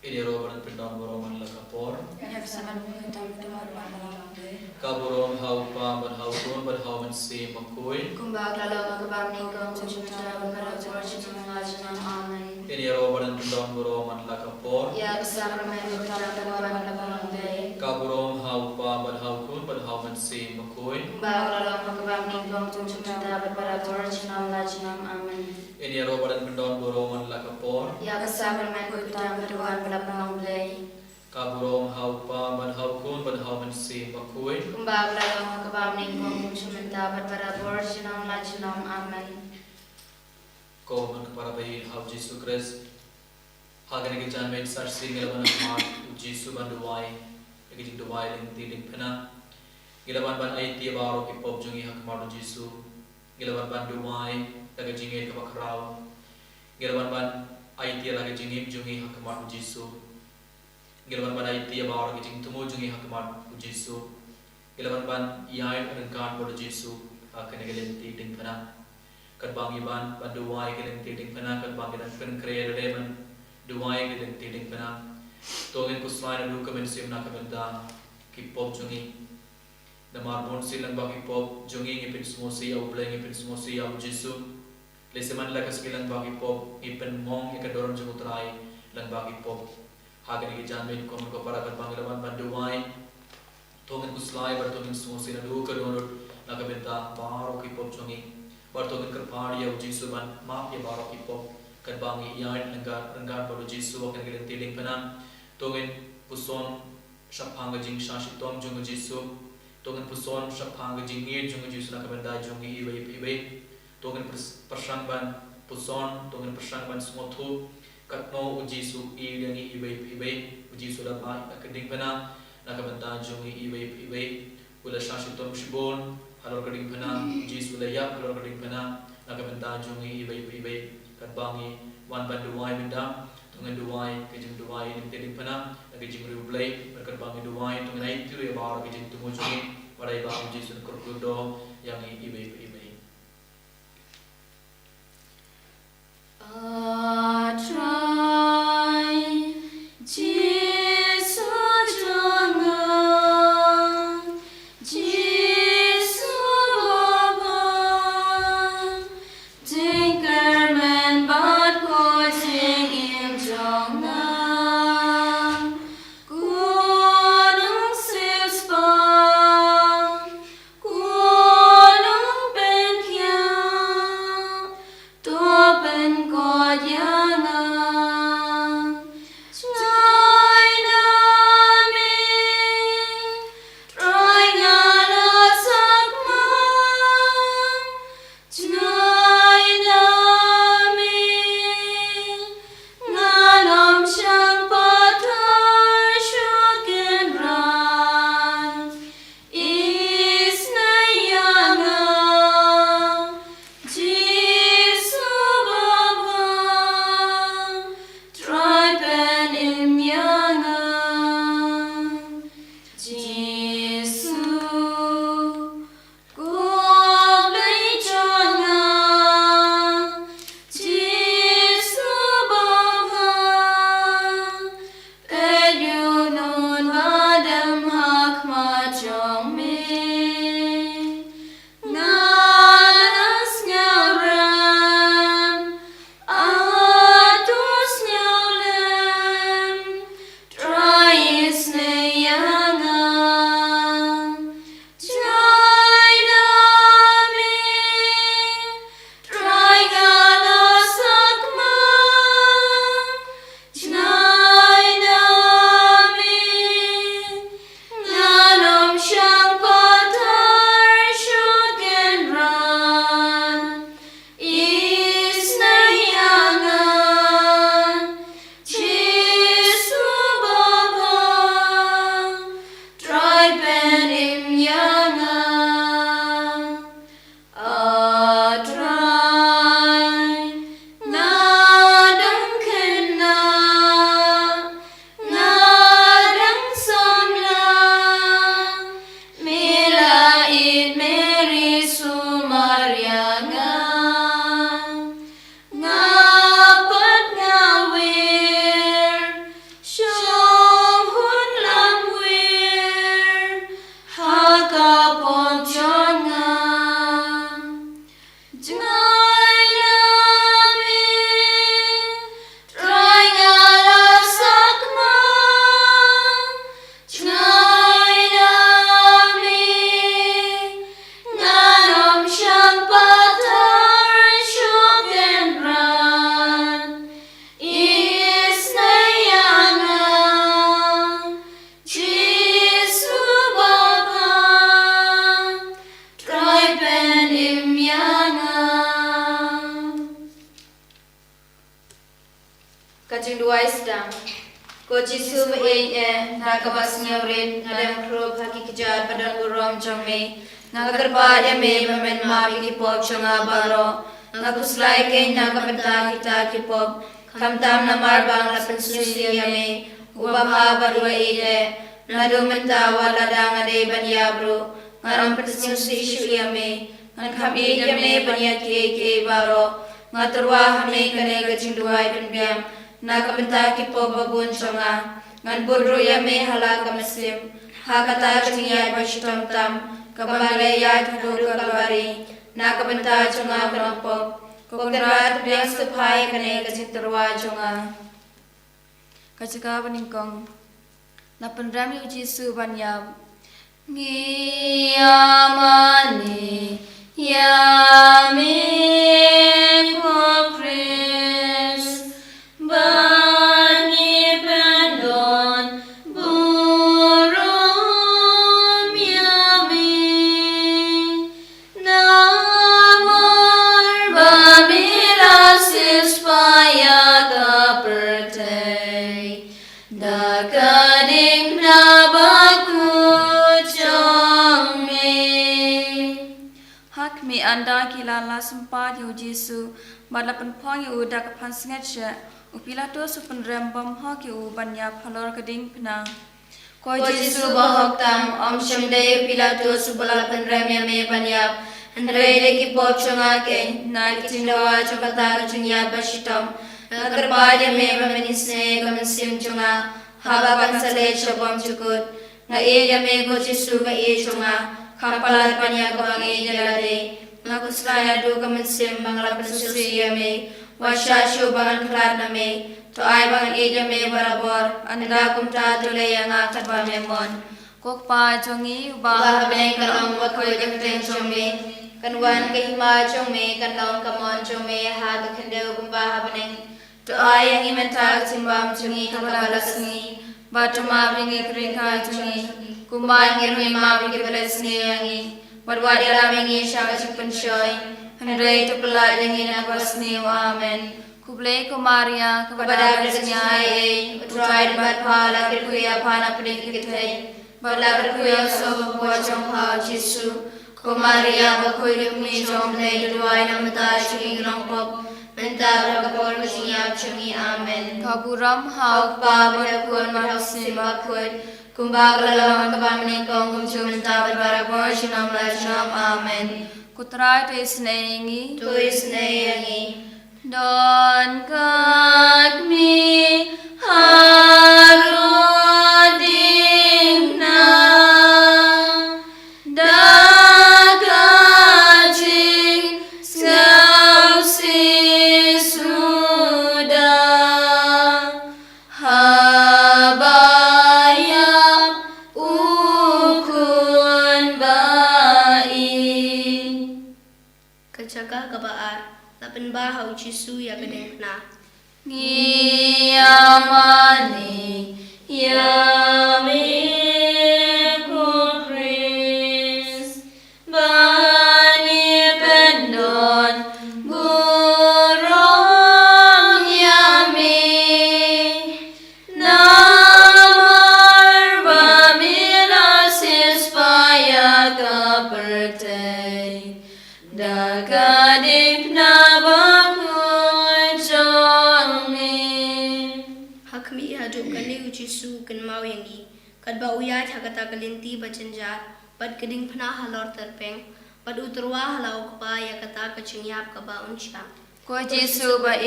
Ini roban pendon boroman lakapor. Ya bersama kita berdoa malam ini. Kaborom haupa ban hautun ban hauman se makoi. Kumbang lalu makabang ningkong cinta berperang cinta mengajian amin. Ini roban pendon boroman lakapor. Ya bersama kita berdoa malam ini. Kaborom haupa ban hautun ban hauman se makoi. Kumbang lalu makabang ningkong cinta berperang cinta mengajian amin. Ini roban pendon boroman lakapor. Ya bersama kita berdoa malam ini. Kaborom haupa ban haukun ban hauman se makoi. Kumbang lalu makabang ningkong cinta berperang cinta mengajian amin. Kau man kepada bayi hau Yesus Kristus. Hagan ke jangan saksi ngelaban mat Yesus banduai. Lagi jing duai Lynti Diengphna. Ngelaban ban aiti baro ki pop jungi hak mat Yesus. Ngelaban ban duai lagi jingi ke bakrau. Ngelaban ban aiti lagi jingi jungi hak mat Yesus. Ngelaban ban aiti baro ki jing tumu jungi hak mat Yesus. Ngelaban ban iai rengkan pada Yesus. Hagan ke Lynti Diengphna. Kat bangi ban duai ke Lynti Diengphna kat bangi dan pen kreer leman duai ke Lynti Diengphna tolin kuslain lu kemen simna kebenda ki pop jungi na marbon silang baki pop jungi ngipin smosi au bleng ngipin smosi au Jesu leseman lakas kilang baki pop ngipin mong ikadoron jumutrai lang baki pop hagen ki janmen kom ko para kat bangi laman ban duai tolin kuslai bar tolin smosi na lu kedorot na kebenda baro ki pop jungi Bartolin kerpari au Yesus ban maaf ya barok ipop kan bangi iyan renggan pada Yesus akan kita Lynti Diengphna tongin puson syapanga jing syashi tom jung Yesus tongin puson syapanga jing ngir jung Yesus nak benda jung ibe tongin persang ban puson tongin persang ban smotu katno Yesus iyangi ibe Yesus dah ba akan Diengphna nak benda jung ibe ula syashi tom shibon Halor ka Diengphna, Yesus layak halor ka Diengphna, nakabenta jungi ibe kat bangi wan ban duai benda, tungan duai kejeng duai Lynti Diengphna, kejeng riublay berkat bangi duai tungan itu ya bawa kejeng tumu jungi, wadai bangi Yesus kurkudo yang ibe. kajing duai sedang. Ko Jisu nakabas ngawrin ngadam kro haki kejar badan burom jome ngakerpa ya me mamen ma bigi pop changa baro ngakuslai ke nakabenta kita kipop kamtam namar bang lapen susi ya me ubaha barua nadu menta wala dang ade banya bro ngaram susi isu ya me ngam ya me banya ke baro ngaturwa hame kane kajing duai penbiam nakabenta kipo babun chonga ngan bodro ya me halaka muslim hakata chingya bashitam tam kabale ya thadu kalbari nakabenta chonga kanapop kokrat biang suphai kane kajing turwa chonga kachika baningkong napenram yu Jisu banyam ngiyamane yame anda kilala sempat yu Jisu balapan pong yu dak pansingat sya upilato supen rembam hok yu banya phalor Diengphna ko Jisu bahok tam om shamde upilato subalapan remya me banya andre de ki pop changa ke na kitindawa chakata chungya bashitam nakarpaya me bamenisne kamansim chunga haba kansale chabom chukut na ya me ko Jisu ka chunga kampalat panya kabangi jalade nakuslaya du kamansim bangla pensusi ya me wasashu bangan klat na me to ay bangan me barabor anda kumta tule yang akatba memon kokpa jongi ubah beng kalong wakoy jangteng chome kanwan kahima chome kanong kamon chome ha kakhende kumba beng to ay yang imenta simbam chungi kabalasni batuma bingi kringka chungi kumba ngirmi ma bingi balasni yangi Wadwadi ramingi syanga simpen syoy Hendrai tu pelak jangin akwasni wa amen Kublai kumaria kepada bersenya Utrai debat pahala kirkuya pana pedih kitai Bala berkuya soba buat jongha Jisu Kumaria bakui dukmi jomblai Duduai namata syungi nongkop Menta berkapur kesinyap syungi amen Kaburam hauk pa berkun marhasim bakut Kumbag lalaman kabamenikong kumsumenta berbara shinam lajnam amen. Kutrai tu isneingi Don kagmi haru Diengphna dagajing skausi sudah Jaga kabaar lapan bahau Jisu ya Diengphna ngiyamane yame ko Chris bani pendon burung yame namar bamila sispaya kapertai Daga Diengphna bakun chongi Hakmi haduk kaliu Jisu kan mau yangi kadba uyat hakata kalinti bacanjar bad Diengphna halor terpeng bad uturwa halau kapa ya kata kacungyap kaba unsya Ko Jisu ba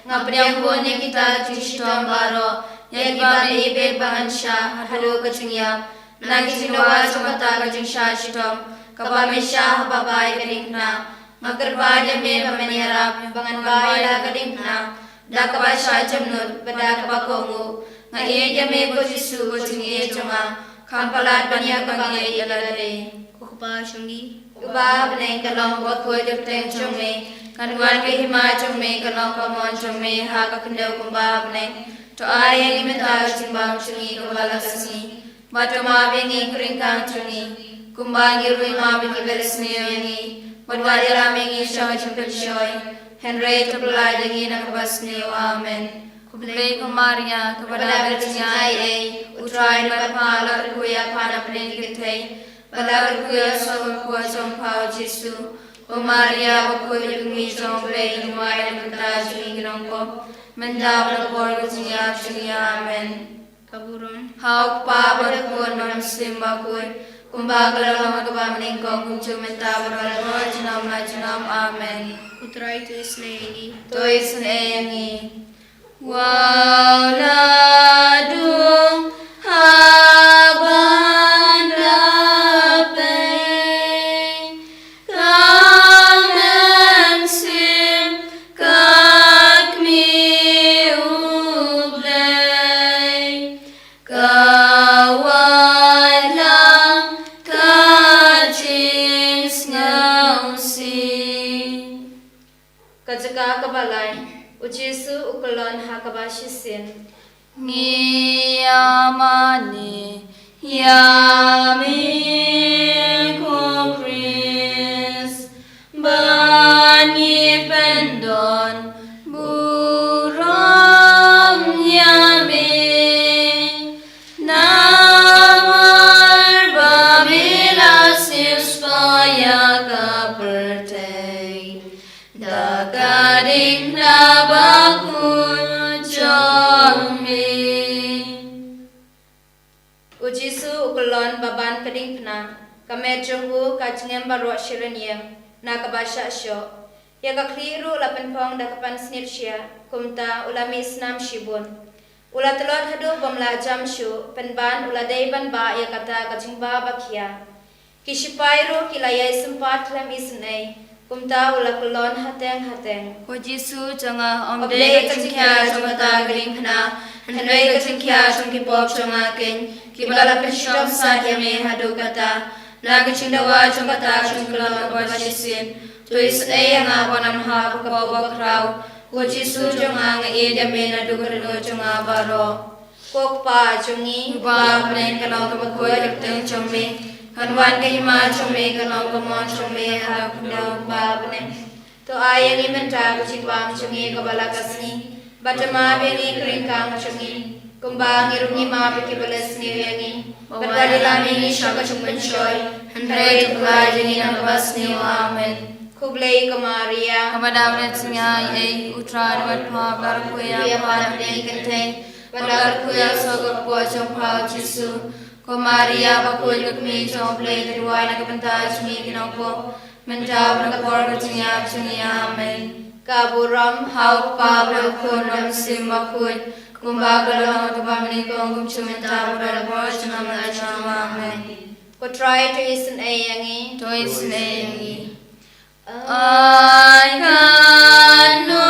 ngapriang bone kita Kristom baro yagi ba ibe bahansya halu kacungyap nagi sinawa chokata kacungsya shitom Kaba mesya babai Diengphna makarbaja me pamenyarap bangan baila Diengphna dakaba sya jamnut pada kapakongu nga iya me ko Jisu ko chungi chunga kampalat banya bangi yalade kukpa syungi uba beneng kalong bot ko jepteng chungi kanwan ke hima chungi kalong kamon chungi ha ka kendau kumba beneng to ayang imenta chimbang chungi kabalasni batuma bengi kringkang chungi Kumbangi rui ma biki beresni yangi Wadwadi ramengi syanga chimpel syoy Henry tepelai jangi nakabasni amen Kublai ko Maria, kepada bercingai utrai berpahala kuya pana peningkitei, balar kuya soal kuya sompau Yesu, o Maria bakuya kumi somplay lumai menta jingirongko, mendap lapor kuya kuya amen. Kaburon. Hauk pa berkuan mamsim bakui, kumbagala magabamning ko kuncu menta berwal jinam amen. Utrai tu isnei. Tois neyangi. Waladung habandapay kamen sim kakmi ublay kawalang kajins ngausi kajaka kabalay Ujisu ukulon hakabashisin. Ngiyamani yami kokris banyi pendon buram yami namar bamilasis paya kapertay dakaring nabakun jomi. Ujisu ukulon baban Diengphna kame junghu kajngem barwa shiranyem na kabasha syo ya kakliru lapenpong dakapan snirshya kumta ulami snam shibun ula telot hadu bomla jamshu penban ula dayban ba ya kata kajingba bakya kishipairu kilayay sempat lem isnay kumta ula kulon hateng. Ko Jisu janga omde kachingkya jangata Diengphna, hanway kachingkya jangkipop jangakin, kibala penshom sadyame hadu kata, nagachingdawa jangata jangkulon obashisin, tuis ayanga bonam ha bukabakrau, ko Jisu janga ngaidame na dukarino janga baro. Kokpa jangi, hubab nen kalong kabakoy dakteng jangme, Kanwan kay ma chome kanong kamon chome harap daw babne to ayang imenta kuchitwang chungi kabalakasni batama beni kringkang chungi kumbang irungi ma pikibalas ni yangi badalami ni shaka chungman choy handray tukajini ng basni amen. Kublay ka Maria kamadamnet singay ay utran watpa barakuya panamne kenteng barakuya sogok po chompao Jesu Ko Maria bakul kami jomplay terway nagpantas mi kinoko menjawab nagpor kacingya amen. Kaburam hauk pablo kunam sim bakul kumbagalong tubamni kong kumchumenta berapor janam amen. Ko try to listen ayangi I can know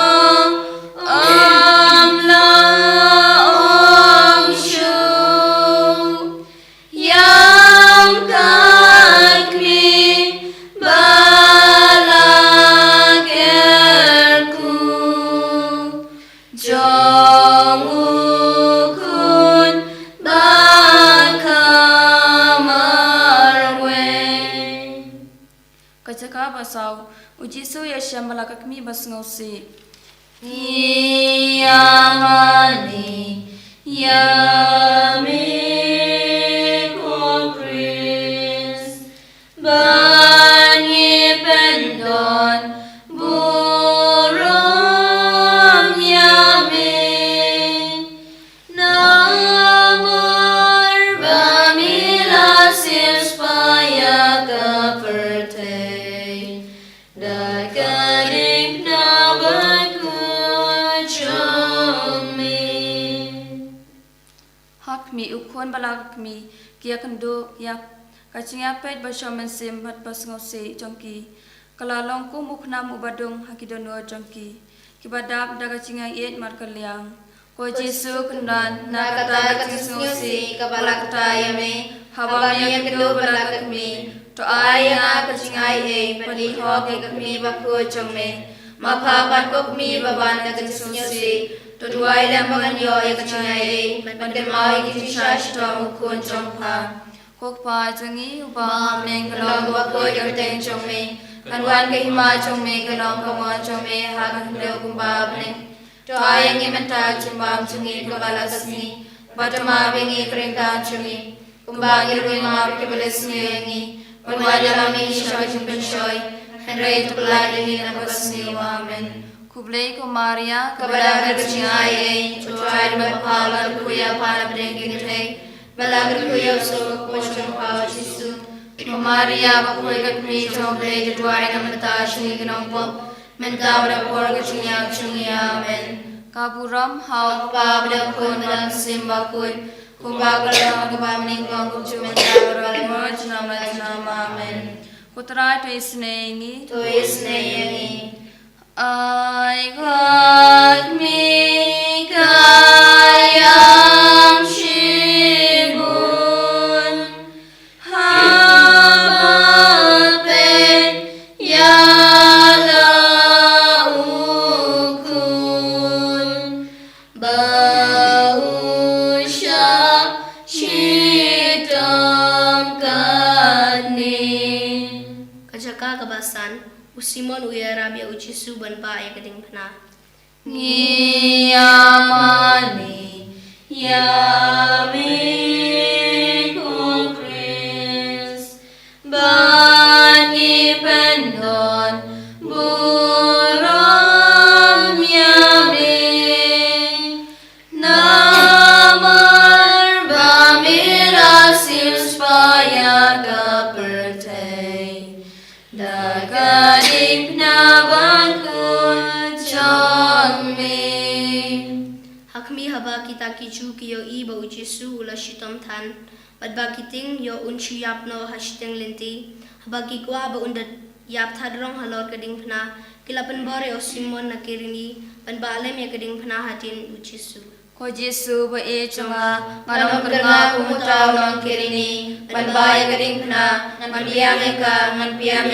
Ujisu ya shambala kakmi basngausi. Yamani yami kokris banyi pendon buram yami namar bamilasis paya kaperte mi ukon balak mi kia kendo yak kacingya pet bashomen sim bat basngose jongki kalalong kum uknam ubadung hakidono jongki kibadap daga cingya yet markaliang ko Jesu kendan nakata kacingsi kabalak tayame habamya kendo balak mi to aya kacingya e paliho ke kami bakko jongme mapapan kok mi baban kacingsi Tuduay lambangan yo ay kacingay magdamay kisisyash to mukun chongpa. Kokpa jangi ubam neng kalong wakoy karteng chongme. Kanwan kahima chongme kalong kamon chongme hagang daw kumbab neng. to ayang imenta chumbam chungi kabala kasni batama bengi krengka chungi kumbang irui ma bekebalesni yangi Wajala mi shajin penshoy Henry to blinding in a basni amen Kublai ko Maria kabalagar chingai to try my pala kuya pana bringing it balagar kuya so pochon pa jisu Maria bakuigat mi to blade dwai namata shini gnompo mentabra porga chinya chunya amen Kaburam how pabda kundan simba kun Kumbagala gubamning kong chumentabra marjna majna amen Putra to isnengi I got me kayam shibun hapen yala ukun bausha shitam kani Kajaka kabasan Usimon uyarabia ujisu banpa ya Diengphna. Ngiyamani yami kukris bani pendon buram yami namar bamirasil spaya kapertai Daga Diengphna bangkun chongmi Hakmi haba kita kichu kiyo iba ujisu ula shitom than. Badba kiting yo unchi yapno hashteng Lynti. Haba kikwa haba undat yap thadrong halor ka Diengphna. Kilapan bore o Simon na kirini. Banba alem ya ka Diengphna hatin ujisu. Ko Jesu ba e chunga nganong kerna kumutaw ng kirini banbay ka Diengphna ngan piyang ka ngan piyang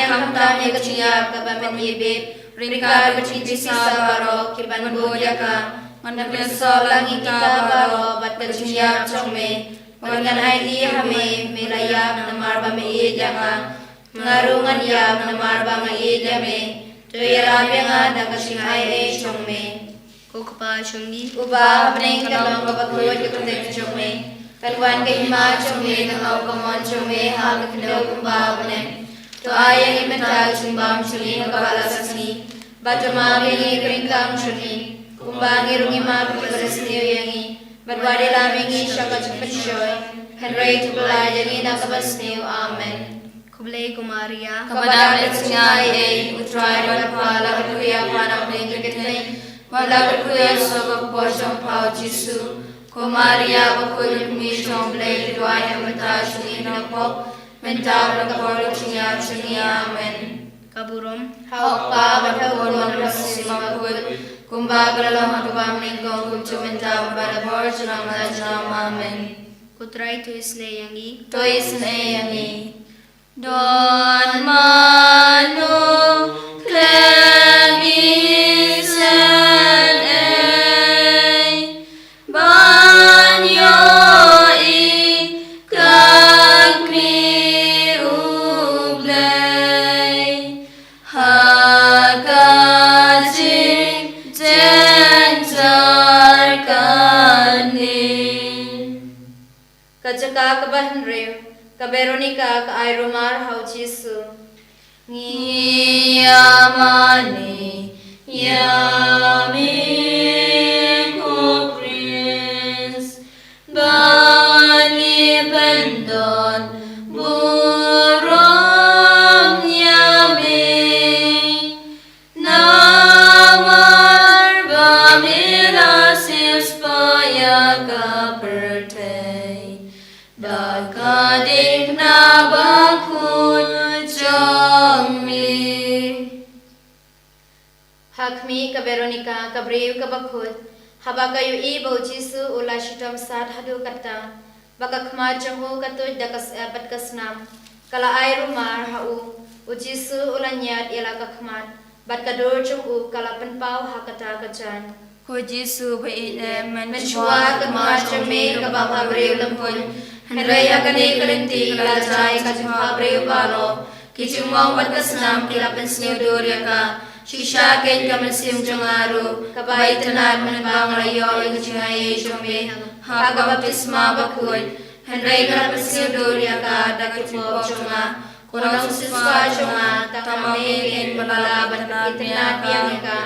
kamtam ka chiyap ka bamen yibit ringkar ka chintisa baro kiban bodya ka ngan piyang langit ka baro bat ka chiyap chongme ngan ay di hame milayap na marba me idya ka ngarungan yap na marba nga idya me tuyarapya nga da ka singay chongme Kokpa chongni. Uba bring kalong kapagod kapatid chome. Kalwan kay ima chome nangaw kamon chome hag kadaw kumba bane. To ayang imentag chumbam chuni nakabalasasni. Batama bengi kringkang chuni. Kumba ngirung ima pagkaresni yangi. Badwadi lamingi syaka chupensyoy. Henry to belayangi nakabasni amen. Kublai ko Maria. Kabadalit singay utray manapala kuya panang ningkitay. Wala kuya sa pagpojong pao Jesu, ko Maria bakulit mi siyong blay duway na matasyo ni Napok, mentabla kaporo chinya chinya amen. Kaburom. Hawak pa matawon manapasi magkut, kumbaga lang matubang ninggong kutsu mentabla barabor chinya amen. Kutray to isne yangi. To isne Don manu klemisen banyo kagmi ublay hagajing jenjar kanin Kajaka kabahan rew Ka Veronica ka Ayromar hau Jesu Ngiyamani yami ko Chris bani pendon burom yami namar bamirasil spaya kapertay Daga Diengphna bangkun chongmi Hakmi ka Veronica ka Brew ka bakut haba kayo ibaw Jesu ula shitom sad hadu kata baka khma changhu katuj dakas apat kasnam kala Ayromar hau u Jesu ula nyat ila ka khmat bat kadur changhu kala penpau hakata kajan Ko Jesu ba ine menchua ka ma chame ka baka Brew lampun Henrya kani kalinti kalajay ka jumpa Brew balo kichumong bat kasnam kila pensniw durya ka Shisha ken kamasim jangaru kabai tanat manbang rayo igajingai jome haga baptisma bakui Henry karapasil doria ka dakipop jonga Kunong siswa jonga tamame ken balala banat pinat ka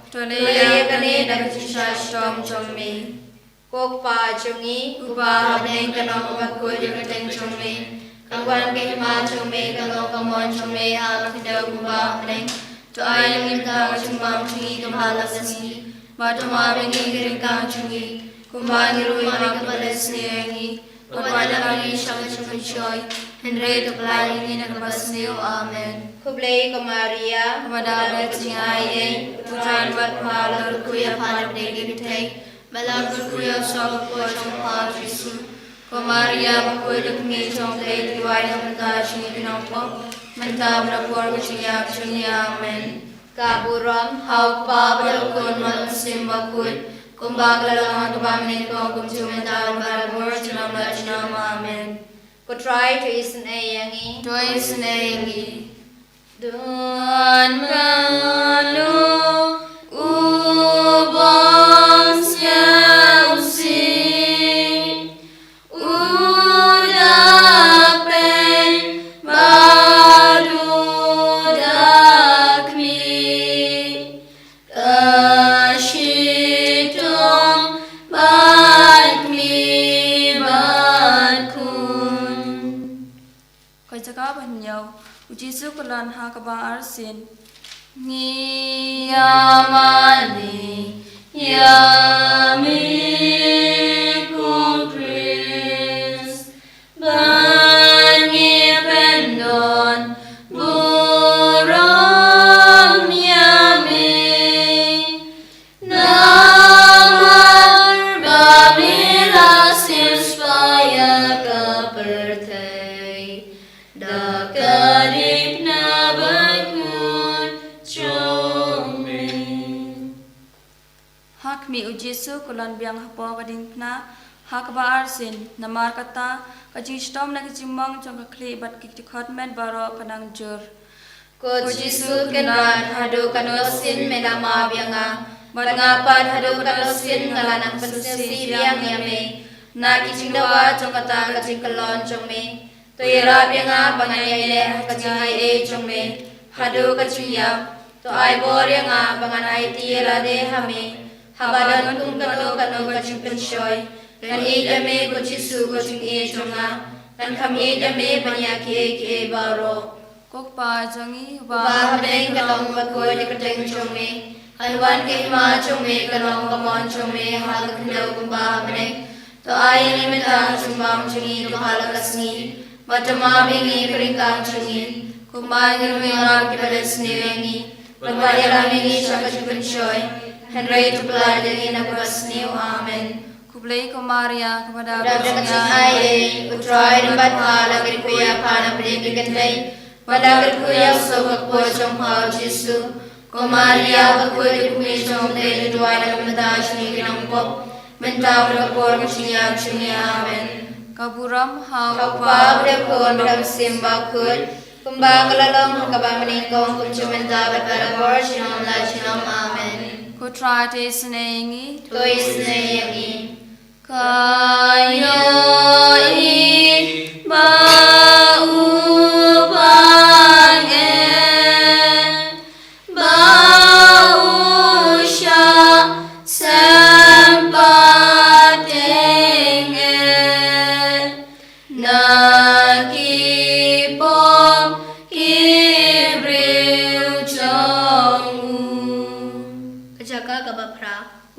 Tolaya kane dakisha stom jome Kokpa jongi uba habneng kanong bakui dikateng jome Kangwan ke hima jome kanong kamon jome halakida uba habneng To I am in the Chumbang Chungi Kamalasni, Matama Bengi Girinkang Chungi, Kumbangiru Makapalasni, Upadami Shamachun Choi, Henry to Flying in a Kabasneo, Amen. Kublay Kamaria, Madame Tingaye, Pujan Vatpala, Kuya Panabnegi Tay, Malakuya Shop Portion Pal Jisu, Kamaria, Bakuya Kumi Chomplay, Divine of the Dashi in Opo. Mentabra porguchia chunia amen. Kaburam hau pabra kun malusim bakut. Kumbagala kabamne ko kumchu mentabra porguchia machinam amen. Ko try to isen ayangi. To isen ayangi. Don manu ubang siausi. Ujisu kulan hakaba arsin ni yamani yami kumpris bangi pendon buram yami namar bamila sirspaya kapertai Dakarip na bakun chome. Hakmi ujisu kulan biang hapo kadingphna hakba arsin namar kata kajistom na kijimbang jong kakli bat kiktikot men baro panang jur. Ujisu kenran hadu kanosin menama bianga bat ngapat hadu kanosin ngalanang pensisi biang yame na kijingdawa jong kata kajingkelon jome. To ira pianga banganay kacingay chome hadu kaciya to ay boryanga banganay tira de hame habadan kung kano kacing pensyoy kan idame kuchisu kacing chonga kan kami idame banyaki baro kokpa jongi ba habeng kalong bakoy de kateng chome kanwan ke ma chome kalong kamon chome halaknaw kumba habeng to ay ni meta chumbang chungi to halakasni Matama bingi peringkang chungi, kumbangi rumingan kipadas niwengi, Bagbayara mingi syakachupan syoy, Henry tupla dengi nabas niyo, Amen. Kublay kumaria, kepada kacing aye, Utray nambat hala kirkuya panang peringkikantay, Pada kirkuya sokak po chong hao jisu, Kumaria bakuy kumi chong tay duduay na kamadash ni kinampok, Mentawag kapor kacingyak chungi, Amen. Kaburam hau pabra kon bram simba kut kumbang lalong kabang meningkong kumcumenta berkara borsinam lachinam amen kutrate senengi toi senengi kayo i bau pangen bau sha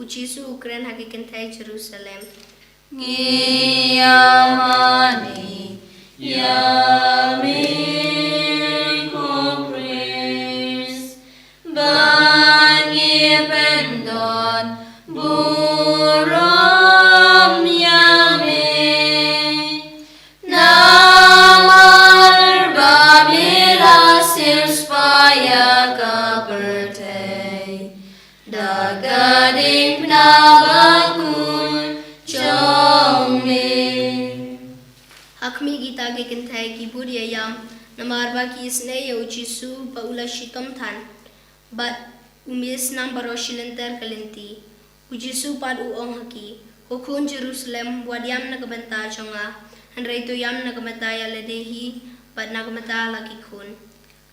Ujisu Ukraine hakikantai Jerusalem. Ngiyamani yami kumpris bangi pendon buram yami namar bamila sirspaya kapertai Diengphna bakun chome. Hakmi gita ke kintai ki budia yam namarba ki isne yo jisu paula shitom than. But Umis nang baro shilinter kalinti. Ujisu pad uong haki. Hukun Jerusalem wadiam na kabanta chonga. Handray to yam na kabanta yaladehi. Pad na kabanta laki kun.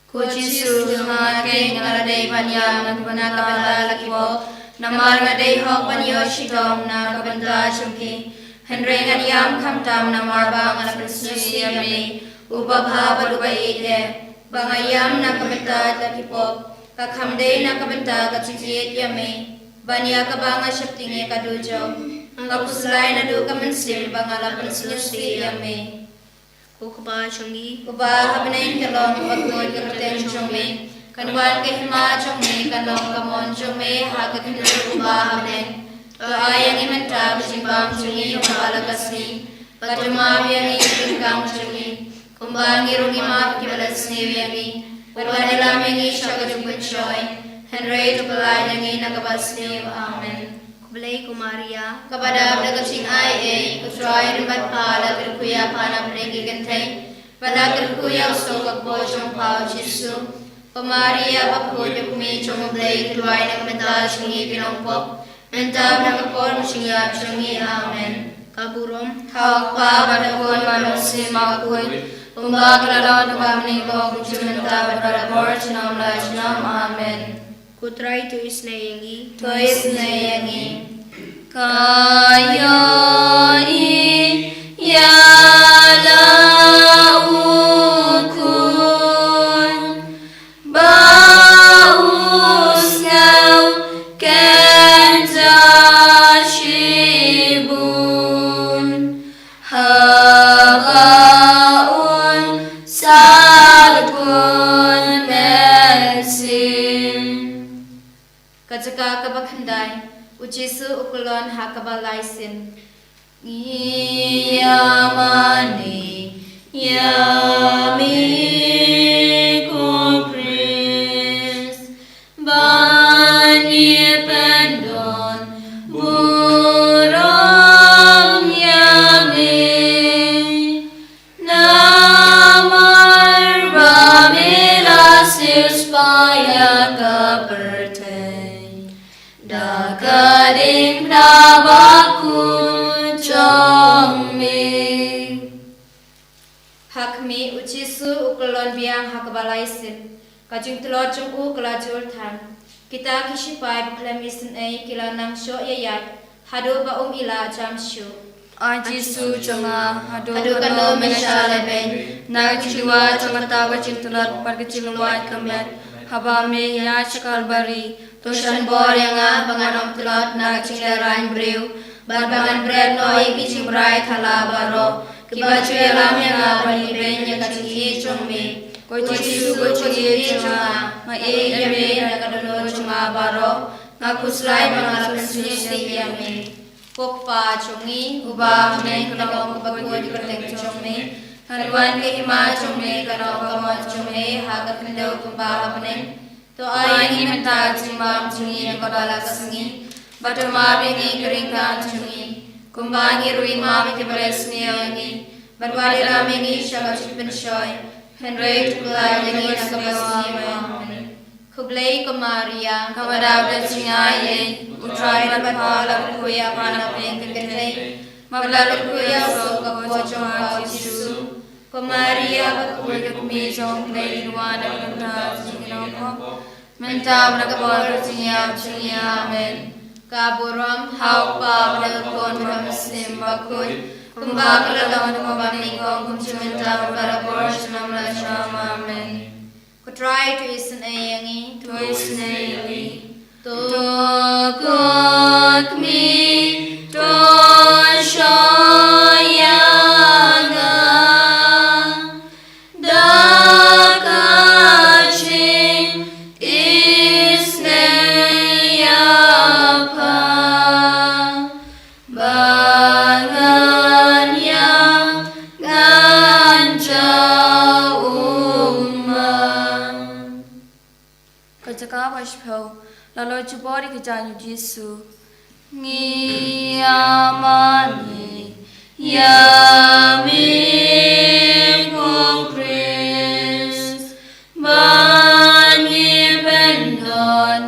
Kujisu nga keng aladay panyam na kabanta laki po. Namar nga day hok panyo shitong na kabanta chongki. Handray nga yam kamtam na marbang alapansi yami. Ubabha padubai ite. Bangayam na kabanta laki po. Kakhamday na kabanta katsingit yami. Banya kabanga syaptingi kadujo. Kapuslay na do kamansim bangalapansi yami. Kukaba chongi. Uba habnain kalong pagod karten chongme. Kanwan kahima chongme kanong kamon chongme hagat hindu uba habnain. To ayang imenta basimbang chongi ubalagasi. Patuma biyangi tingkang chongi. Kumbang irungi map kibalasni biyangi. Perwadala mengi syagajubun choy. Henry to palay nangi nakabasni. Amen. Kublay kumaria. Kepada berkecing ai kutroy rimbat pala kerkuya pana pergi genteng pada kerkuya usok bojong pau Yesu pemaria bakut yukmi cong blay keluai nak mental cungi pinompok mental nakapor musingyap cungi. Amen. Kaburom. Hawak pa badakun manusi makut umbak lalon pamning kong mental badakor cinam la cinam. Amen. Kutray to isnayengi. Tois nayangi kayai yala ukun baus ngau kenza shibun hagaun salkun mesin. Kajaka kabakhandai Ujisu ukulon hakabalaisin. Yamani yami kupris bani pendon burung yami namar bamilasir spaya kaperte. Diengphna bakun chongmi. Hakmi ujisu ukulon biang hakabalaisin. Kajung telot chung u kelajur tan. Kita kisipai beklamisin kila nang syok yayat. Hado baum ila jam syuk. Ajisu chonga hado kano meshaleben. Nagajiwa chonga tawa cintulat parkeciluat kamet. Habame ya cakal bari. Tushan bor yang banganong telot na cingleran brew. Bangan bread no ibicing brai thala baro. Kibaju yalam yang panibenya kacinggi chongme. Kojisu kojisu chonga. Ma yame nakadono chonga baro. Ngakuslay mangalapan sinisig yame. Pokpa chongi ubah men kanong kapagod kerteng chongme. Hanuan kahima chongme kanong kamot chongme hagat kendaw kumbah hapaneng. To ayang imenta cimbang cungi kabala kasungi batu mabi ni keringkan cungi kumbangi rui mabi kebaresni yangi barwadi rami ni syabat penshoy Henry tukulai yangi nakabasni amen. Kublay kumaria kamadab dan cingaye utrai barpala kuya pana peng kekentay mablal kuya so kapojong pau Yesu kumaria bakul kekmi jong play luana kanta cinginoko mentab nakapor cinyam amen. Kaburam haupa balakon bermuslim bakut kumbak lalon kumbaning kong kumcumentab barapor cinam lasham amen. Kutry to isan ayangi to isan ayangi tukuk mi to shoyaga dakachin isneyapa bangan yang ganja umma. Kajaka bashpau lalo jubori kejanyu Yesu ngiyamani yami kupris bani pendon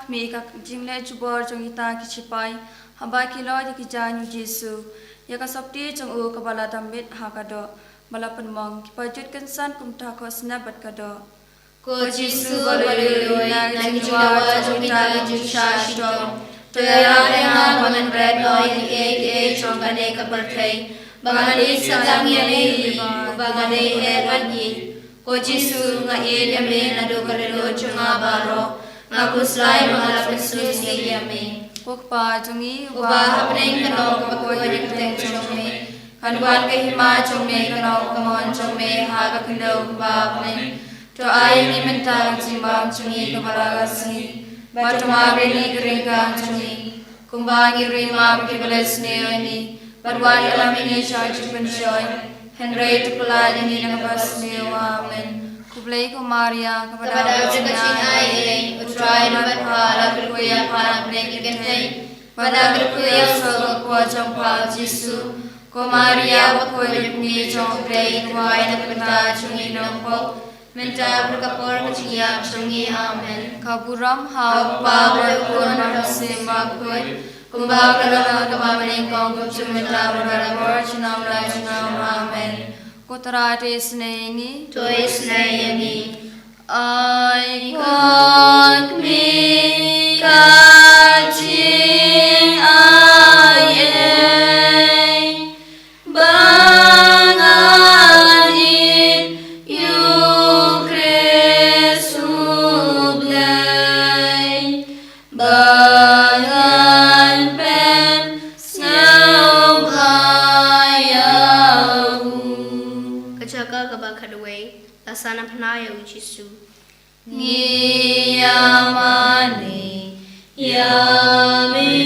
kmi ka jingle jubor jong ita ki chipai haba ki lo ki jan yu Jesu ya ka sapti jong u ka bala damit ha ka do bala penmong ki pajut kensan kum ta ko snabat ka do Ko Jesu baloi na ki jawa jong ita ki jusha shito to ya renga bangan bread noi ki jong ka ne ka berthai bangan e sadang ya ne bangan e ban yi Ko Jesu nga yame na do karelo chunga baro nga kuslay mga lapis yame Pukpa jungi uba hapneng kano kapagod yung chungme kanwan kahima chungme kano kamon chungme haga kendo uba hapneng to ayang imenta jimbang chungi kabalagasi batumagre ni gringa chungi kumbangi rima kibalas neoni barwari alamini charge penshoy Henry Tupulan ini nabas niyo amen. Kublay ko Maria Kepada kecing ay utray na bathala berkuya panap nekikentay pada berkuya sogo ko jongpa Jesu ko Maria bakoy ni jong pray kuay na penta chungi nongpo menta berkapor kecingya chungi amen. Kaburam ha Power ko na simba koy Kumbang kalala kapamaning kong kumsumita berbarabor cunam la cunam amen. Kotrate sneni Tois na yani. I got me catching I bangan in you Christ sublay bangan pen snow Kajaka kabakadaway lasana panaya ujisu. Niyamani yami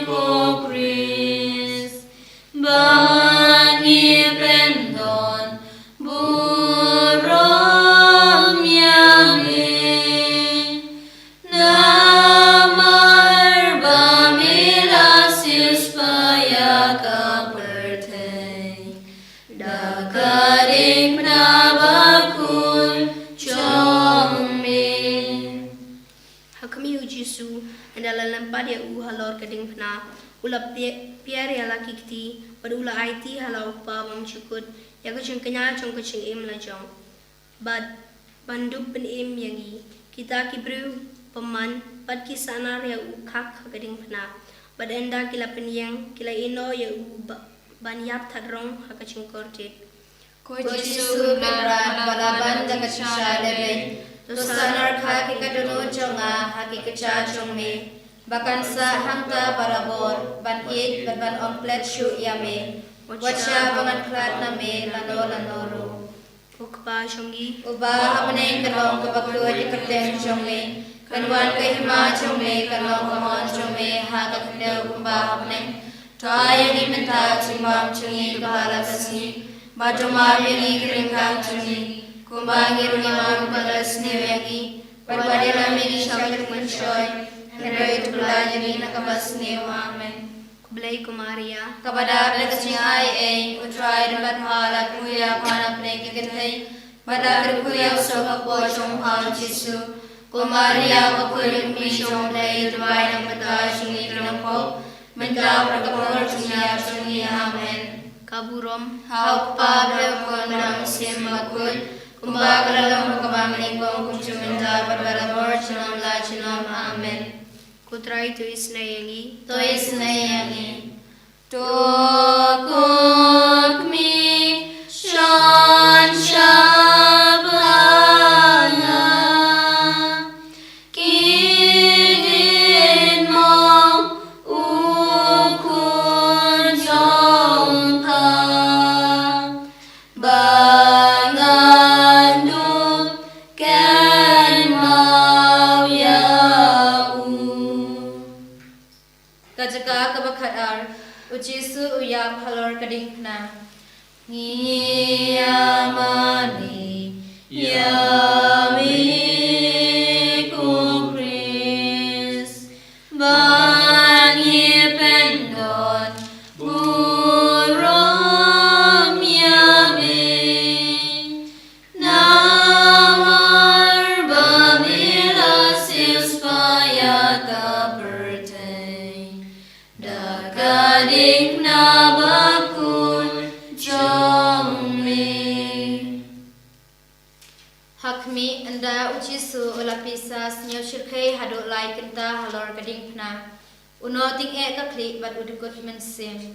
ko Chris bani pendon burom yami namar bamila sispaya kapertay dakaring nabakul Hakami ujisu adalah lempar ya halor keding pena ula piar ya laki kiti pada ula IT halau pa bang cukut ya kecing kenya cong kecing im lajong bad banduk pen im yangi kita kibru peman bad kisanar ya kak keding pena bad enda kila penyang kila ino ya banyap tadrong hakacing kortit Ko Jesu berat balaban da kacsa lebe Dosanar kaki kaduno jonga haki keca jongme Bakan sa hangta barabor ban it ban omplet shu yame Wacha bangan klat name lano lanoro Ukba jongi Uba apne kanong kabaklo di kerten jongme Kanwan kahima jongme kanong kamon jongme haka kendo umba apne Toayang imenta jimbam jongi kahala kasi Badumar yang kringkang cungi, kumbangir ngimam balas newagi, berbadera migi syabir mencoy, henry itu belajar ni nakabas new amen. Kublay ko Maria, kepada kecing ay utray dapat halak kuya panap nekikentay, pada kuya usok po jong hal Jesu, ko Maria pakulit misong lay utray ng mata cungi kinampo, menta prakapor cungi amen. Kaburom hau pabre konam simakul kumbagalam kabamaning kong kumchumenta barbarabor cunam la cunam amen kutrai tu isnayangi to cook me shan shabana kidin mong ukun jongpa bangandum ken mau yau kajaka kabakhatar ujisu uyap halor kadingna ngiyamani yami ko Chris bangi pendon burom yami namar bamila sispa Hakmi anda ujisu ulapisa snyau shirkai hadu lai kenta halor gading pna. Uno ting kakli bat udukut mensim.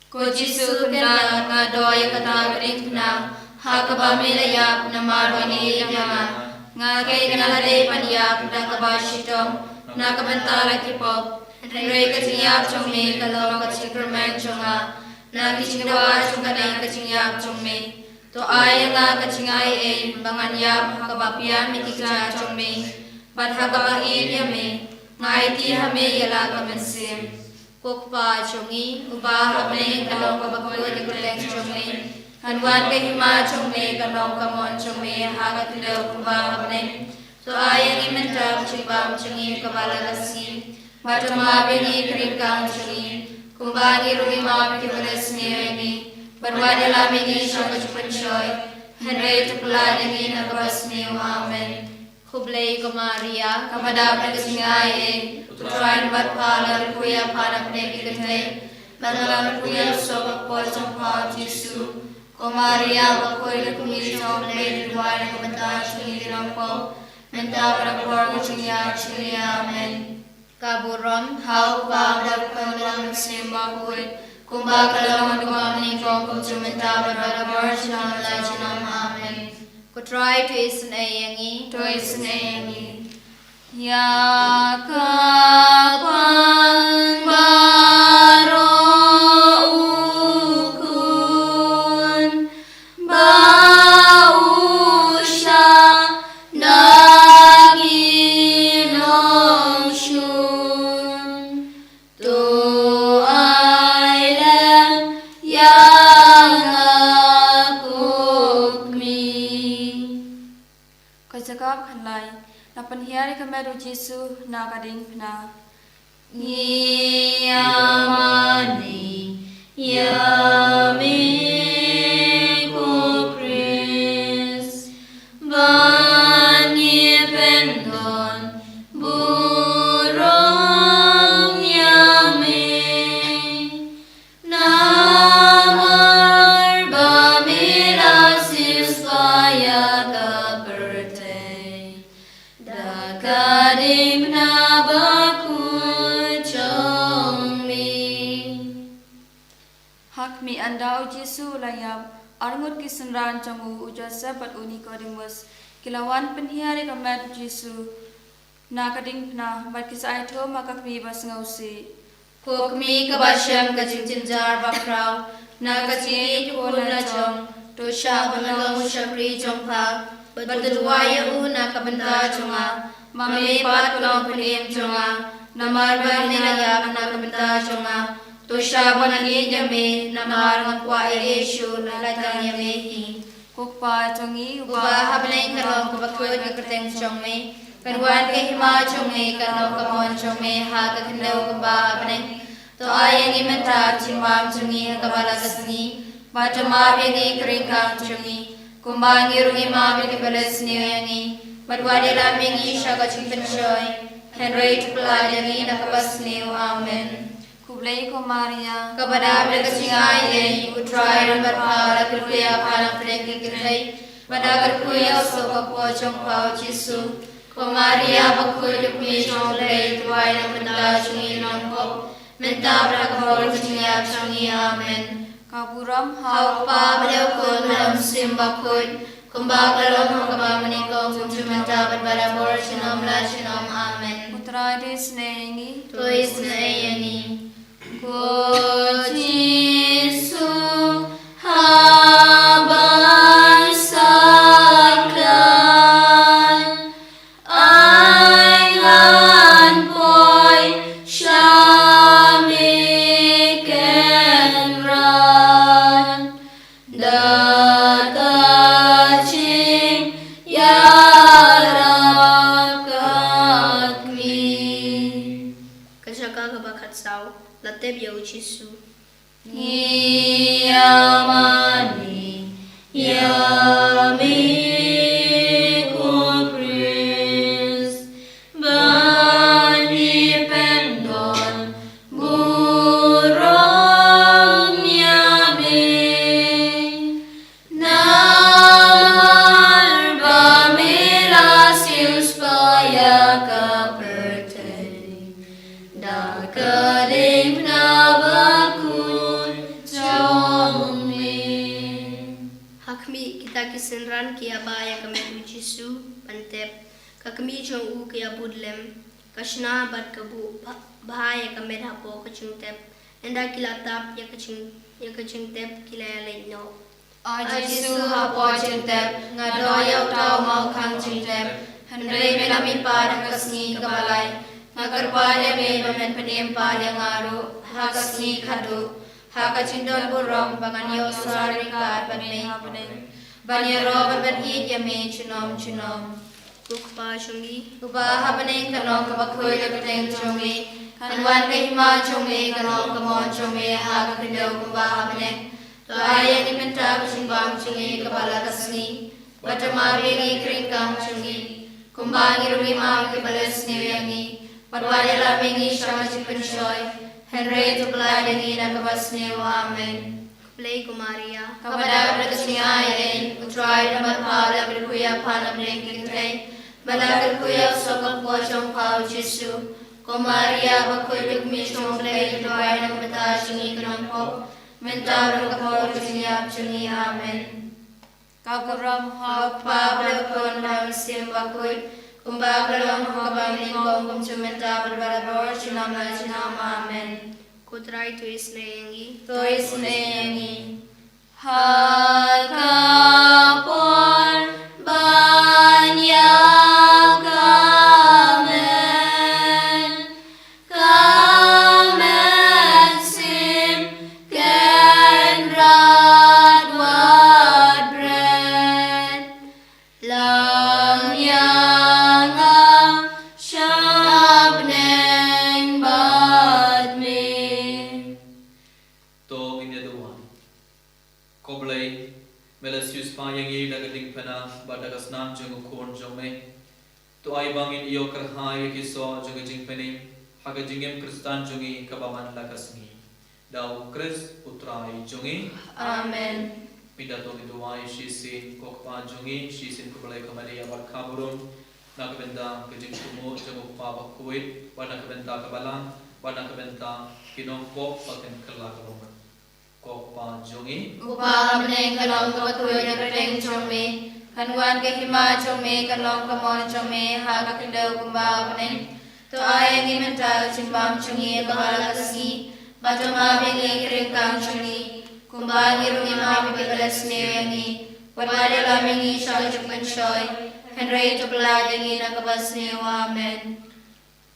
Ko Jisu kenda ngadoy kata gading pna. Hakaba milayap na marwani yama. Ngakai kanalade panyap na kabashitom. Nakabantara kipop. Henry kachiyap chong me kalong kachikraman chonga. Nakichindawa chong kanay kachiyap chong me. To ay nga kachingay bangan yap hakabapya mikika chong me. Bat hakabangin yame. Ngay ti hame yala kamansim. Kukpa chongi uba hapne kalong kabakoy dikulang chong me. Hanwan kahima chong me kalong kamon chong me hakatilaw kuba hapne. So ayang imentab chibam chongi kabalagasi. Batama bini krinkang chongi. Kumbani rugi mapi kibalas ni. Barwada laming isang kachupansyoy. Henry tukla nangin nagabas niyo. Amen. Kublay ko Maria. Kamadap na kasingay. Utrain ba't pala rikuya panap na ikitay. Banalang rikuya so kapol sa pao Jisu. Ko Maria bakoy na kumisyo. Blay rinwa na kamantaan siya nilinampaw. Menta para por kuchingya chingya. Amen. Kaburam. Hau pa darukang lang nagsimba koy. Kumba kalawang dumaming kong kumsumenta barabara sinang lajanam. Amen. Kutry to isan ayangi. To isan ayangi. Yakapang baro ukun bausya nagilong syun. Kajagap kanlay, na panhiyari kameru Jisu na Diengphna. Yamani, yami ko Chris, banyi pendon, burong yami, namar bamilasis kaya kaperte, Diengphna Hakmi anda Jisu layap arngut kisenran changu ujasa bat Nicodemus kilawan penhiari kamet Jisu na Diengphna bat kisai tho makakmi bas ngausi. Kukmi kabasyam kacingcinjar bakraw na kacingit na chong to siya pangalong syakri chong pa batadwaya na kabanda chonga mamipat kulong punim chonga namarban nilayap na kabanda chonga to siya panagin yame namarang kwa iresyo na latang yamehi. Kukpa chongi Uba habnay karong kabakot na kateng chong me Kanwan kahima chong me kanong kamon chong me hagakandaw kaba habnay To ayang imenta chimam chongi hagabalagas ni Bacamabi ni kringkang chongi Kumbang irungi mabi kibalas ni yangi Madwadi laming isya kachimpensoy Henry tupla yangi nakabas ni. Amen. Kublay ko Maria. Kepada mereka singai utrai dan berhala kerja palang pergi kerja pada kerja sopa pocong pau Jisu. Ko Maria bakul demi soleh tuai dan benda sungi nongkop menta berakor kenyap sungi. Amen. Kaburam Hau pa beliau kun dalam simbakun kumbang dalam kembang menikong kumcumenta berbara sinom la sinom. Amen. Putra desnengi. Tuis nayani. Ko Jisu habang saklan ailan poi syamikenran dakacing yarakakmi. Kajaka kabakat sao Lateb ya Jisu. Yamani, yami ko Chris, bani pendon, burong yami, namar Ran kia ba ya kamet ujisu pantep kakami chong u kia budlem kashna bat kabu ba ya kamet hapo kachung tep enda kila tap ya kachung tep kila ya leino Jisu hapo jentep ngado yau tau mau kang jentep Henry menami pada kasni kabalai ngakarpalya me bamen penem palya ngaru hakasni khadu hakachindon burong banganyo sarika banme banyero baben yame chunom kukpa chungi Uba habaneng kanong kabakhoy kapateng chongi kanwan kahima chongi kanong kamon chongi haga kindaw kuba habaneng to ayang imenta kusimbang chongi kabala kasni batama begi kringkang chongi kumbang irumi mang kibalas niyangi padwaya lamengi shama chipenshoy Henry to bladangi na kabasni amen play kumaria kabada bradasni ayen utray na matpala berkuya panam nengking tay Balakal kuya sokak po chong pao Jisu Kumaria bakoy bigmi chong play Duway ng mata chungi kanong po Mentawag kapor chungyap chungi amen Kakuram hawak pa balakon na misim bakoy Kumbakalong hakabang lingkong kumchumenta balbalabor chunam na chunam amen kutray tuis na yangi Tois neyangi Hakapon banyak bangin iyo kerhai kiso juga jingpeni haga jingem kristan jungi kabaman lakasni dau kris utrai jungi amen pidato biduai shisin kokpa jungi shisin kubalai kamari abar kaburun nakabenda kejing tumu jungu papa kuit wana kabenda kabalang wana kabenda kinong kok paken kelakon kokpa jungi upa meneng kanong kabatuy na preteng chome Kanwan kahima chome kanong kamon chome haga kindaw kumba panen to ayang imenta chimbam chungi kabala kasi batama bengi kringkang chungi kumba ngirungi mami bibalas niyangi wadwada lamingi shal chukman shoy Henry tupla yangi nakabas niyo amen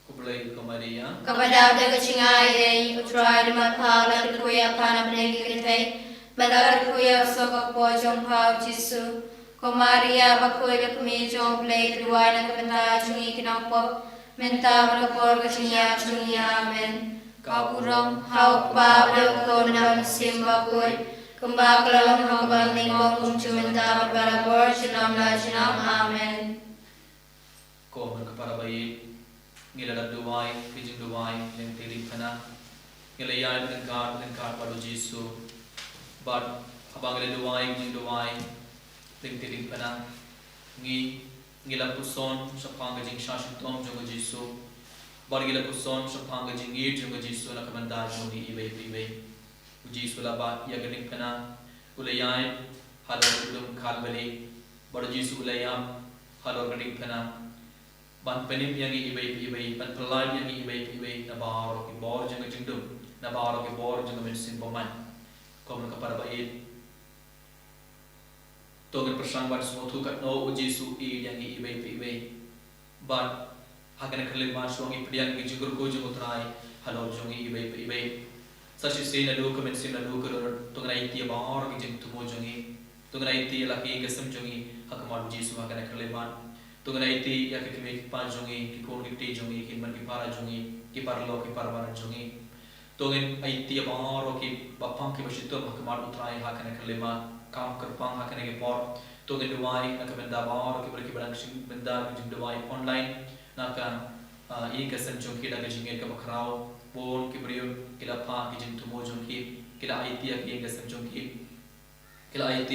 kublai kamaria kabadabda kachingay utray matpala kuya panam nengi kintay badar kuya sokak po jong pao Jisu Kumaria bakoy bakmi jong play duway na kabenta chungi kinangpop menta malapor kachingya chungi amen kakurong hawak pa balakon na masim bakoy kumbakalong hakabang lingkong kumchumenta magbalapor chunam na chunam amen Kohon kepada bayi ngilala duway kijing duway Lynti Diengphna ngilayay dengan pada Jisu bad abang ngilala duway kijing duway Lynti Diengphna ngila puson sa pangajing syashitom jong Jisu bar ngila puson sa pangajing ngir jong Jisu nakamanda jong ibay Jisu laba ya Diengphna ulayay halor ulum kalbali bar Jisu ulayam halor Diengphna ban penim yang ibay ban pelai yang ibay na baro ki bor jong jingdum na baro ki bor jong mensin paman kom kepada bayi Tongan persang ban semua tu kat no Jisu yang ibay ban hakan kelim ban suang ipdian ki jugur ko jung utrai halo jung ibay sashi se na lu komen se na lu ko tongan iti bar ki jing tumo jung tongan iti laki gesem jung hakam Jisu hakan kelim ban tongan iti ya ki me pa jung ki kon ki te jung ki man ki para jung ki parlo ki parban jung tongan iti bar ki bapang ki basitom hakam utrai hakan kelim kam kerpang hakan ke por to ke duai nak benda bar ke berki barang sing benda jing duai online naka i ka san jong ki da ke jing ke bakrao bon ki brio ki la pa ki jing tumo jong ki la it ya ki ke san jong ki la it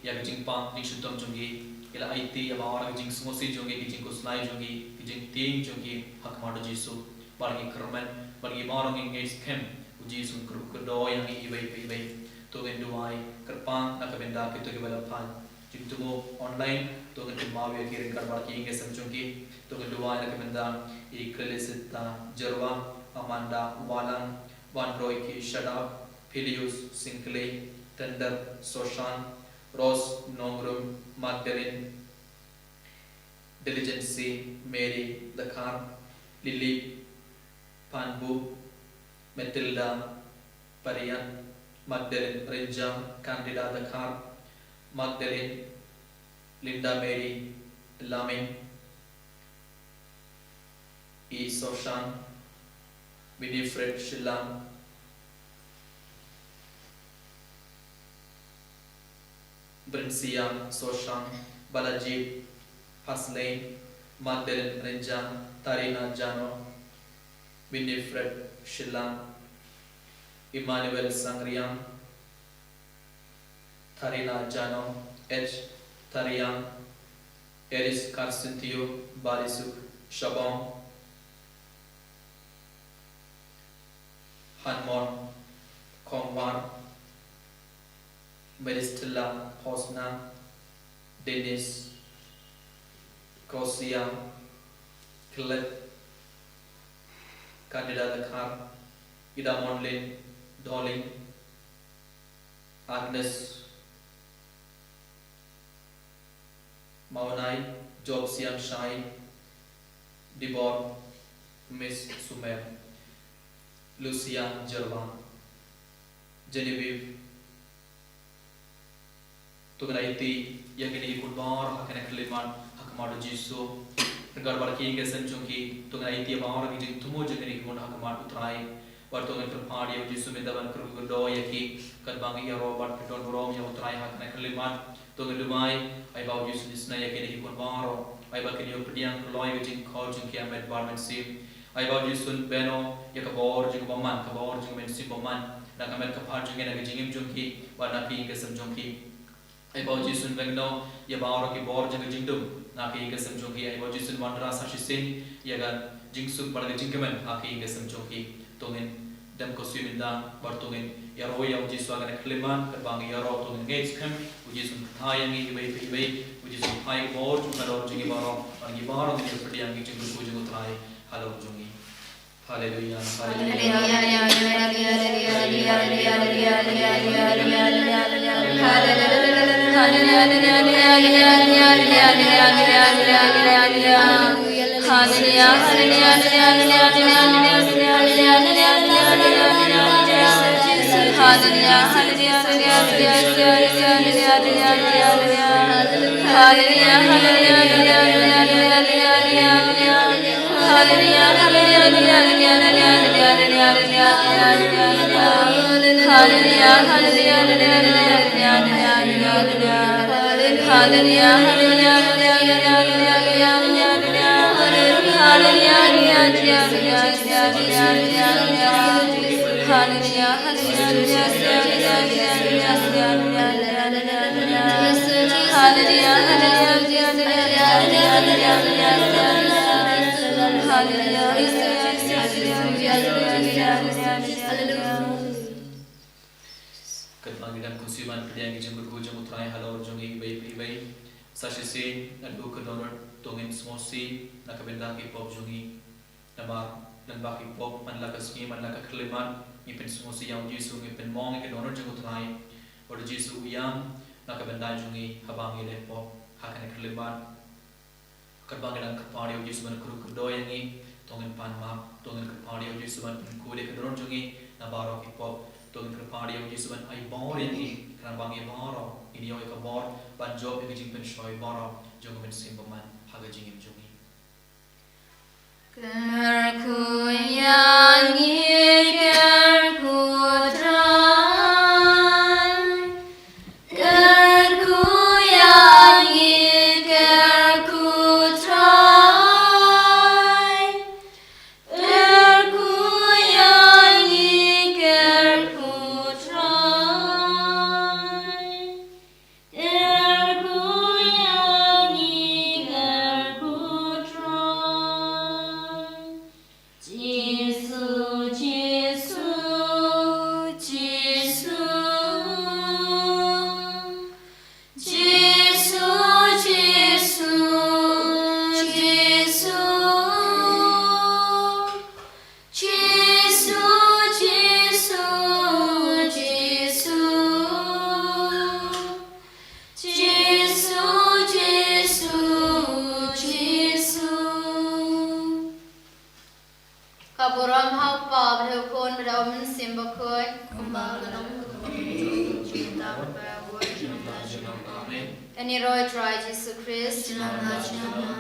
ya ke jing pa ni shutom jong ki la it ya bar ke jing sumosi jong ki jing ko slai jong ki jing ting jong ki hak ma do Jisu bar ki kerman bar ki bar ngi ngi skem Jisu ko do yang i bai to gen duai kerpang nak benda ki to ke bala pan Tumo online to ngan mau ya kirim kabar ki inge samjungki to ngan dua na kemenda I Krelisita Jerwa Amanda Walang Van Roy ki Shadab Philius Sinclair Tender Soshan Rose Nongrum Magdalene Diligency Mary Dakar Lily Panbu Matilda Parian Magdalene Renjam Candida Dakar Magdalene Linda Mary Lamin E. Soshan Winifred Shillam Brinsiam Soshan Balaji Haslane Magdalene Renjam Tarina Jano Winifred Shillam Emmanuel Sangriam Tarina Jano H. Tariam Eris Carcintio Balisuk Shabon Hanmon Kongwar Meristilla Hosna Dennis Kosia Clip Candida Dakar Ida Monlin Dolling Agnes Maunai Job Siam Shai Dibor Miss Sumer Lucia Jerva Genevieve Tuganaiti Yakini Kudbar Hakana Kliman Hakamado Jisu Garbar King Senchunki Tuganaiti Amara Gijin Tumo Jagani Kun Hakamat Utrai Bartongan Party of Jisumidavan Krugudo Yaki Kadbangi Robert Piton Rom Yutrai Hakana Kliman Tugalumai I bow you to this Nayaki Kunbaro I bakini Pedian Loy Vijin Kojin Kiamet Barman Sim I bow you soon Beno Yakabor Jingaman Kabor Jingaman Simboman Nakamet Kapar Jingin Jingim Junki Wanapi Gasam Junki I bow you soon Vegno Yabaro Kibor Jingajindum Naki Gasam Junki I bow you soon Wandra Sashisin Yagan Jingsuk Paraga Jingaman Haki Gasam Junki Tungin Dem Kosuminda Bartungin Yaroya Ujiswagan Kliman Kabang Yaro Tungin Gates Kem Ujisum Tayangi Ibai Ujisum High Board Kador Jingibaro Angibaro the Pediangi Jingutrai Hello Jungi Hallelujah Kadang konsumen pediang jenggut hujung utrai halau jungi ibai sashisi nadu kedonor tongin smosi nakabenda ki pop jungi namar dan baki pop manlaka ski manlaka kliman ipin smosi yang jisu ipin mong kedonor jenggut utrai or jisu yang nakabenda jungi habang ile pop hakan kliman kadang kadang kapari of jisu man kru kedoyangi tongin panma tongin kapari of jisu man kude kedonor jungi nabaro ki pop Tungin kerpadi yang jisuan ai bor ini kerana bangi boro ini oi kabor banjob yang jing pensoi boro jongo men simboman haga jingim jongi Kerku yangi kerku trai kerku yangi kerku trai kerku yangi kerku trai kerku yangi kerku trai Jisu, Jisu, อมเฮาปอบเธอคนเรามันเสียมบ่เคย Kembali dalam cinta berbuat cinta Amen. อันนี้รอยทรายเยซูคริสต์ cinta cinta